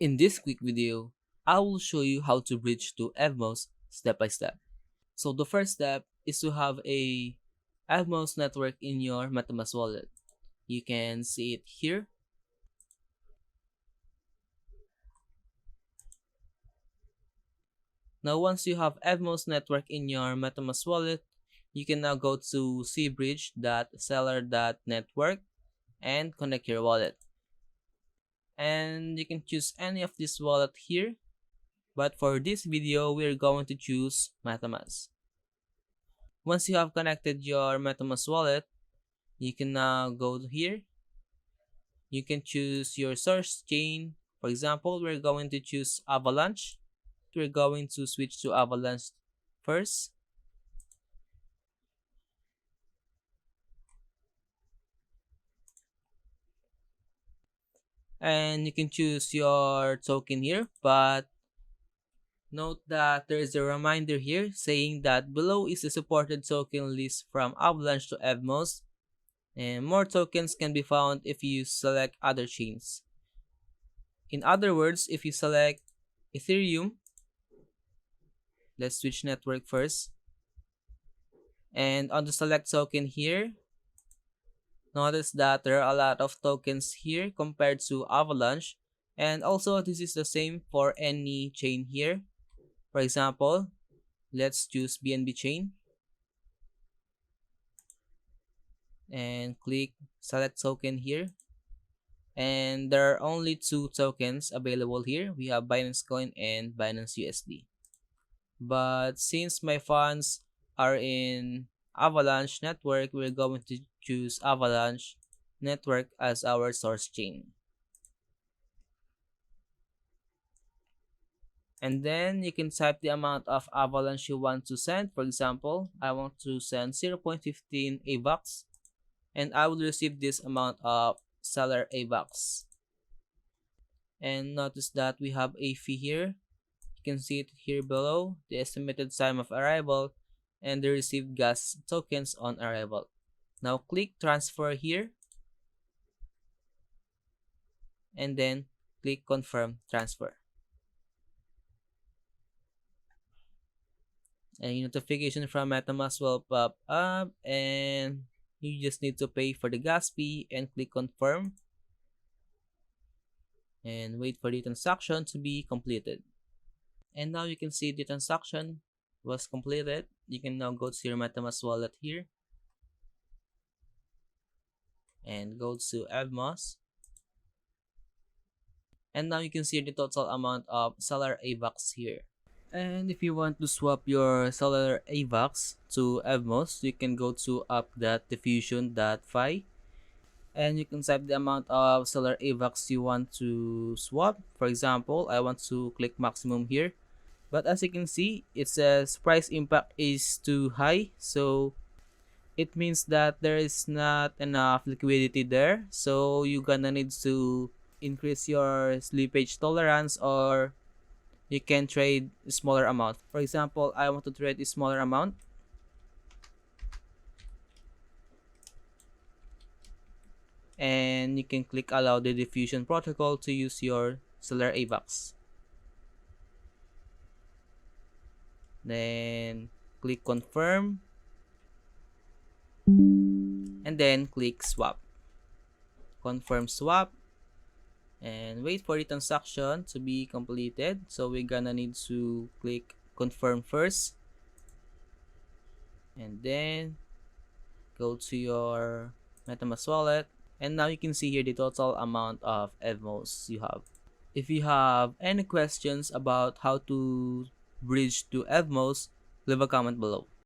In this quick video, I will show you how to bridge to EVMOS step by step. So the first step is to have a EVMOS network in your MetaMask wallet. You can see it here. Now once you have EVMOS network in your MetaMask wallet, you can now go to cbridge.seller.network and connect your wallet. And you can choose any of this wallet here, but for this video, we're going to choose MetaMask. Once you have connected your MetaMask wallet, you can now go here. You can choose your source chain. For example, we're going to choose Avalanche. We're going to switch to Avalanche first. And you can choose your token here, but note that there is a reminder here saying that below is the supported token list from Avalanche to EVMOS, and more tokens can be found if you select other chains. In other words, if you select Ethereum, let's switch network first, and on the select token here, notice that there are a lot of tokens here compared to Avalanche, and also this is the same for any chain here. For example, let's choose BNB chain and click select token here, and there are only two tokens available here. We have Binance Coin and Binance USD, but since my funds are in Avalanche network, we're going to choose Avalanche network as our source chain. And then you can type the amount of Avalanche you want to send. For example, I want to send 0.15 AVAX, and I will receive this amount of seller AVAX. And notice that we have a fee here. You can see it here below, the estimated time of arrival and the received gas tokens on arrival. Now click transfer here, and then click confirm transfer. And your notification from MetaMask will pop up, and you just need to pay for the gas fee and click confirm and wait for the transaction to be completed. And now you can see the transaction was completed. You can now go to your MetaMask wallet here and go to EVMOS, and now you can see the total amount of seller AVAX here. And if you want to swap your seller AVAX to EVMOS, you can go to up.diffusion.fi, and you can type the amount of seller AVAX you want to swap. For example, I want to click maximum here, but as you can see, it says price impact is too high, so it means that there is not enough liquidity there, so you're gonna need to increase your slippage tolerance, or you can trade a smaller amount. For example, I want to trade a smaller amount, and you can click allow the diffusion protocol to use your seller AVAX. Then click confirm, and then click swap. Confirm swap, and wait for the transaction to be completed. So we're gonna need to click confirm first, and then go to your MetaMask wallet, and now you can see here the total amount of EVMOS you have. If you have any questions about how to bridge to EVMOS, leave a comment below.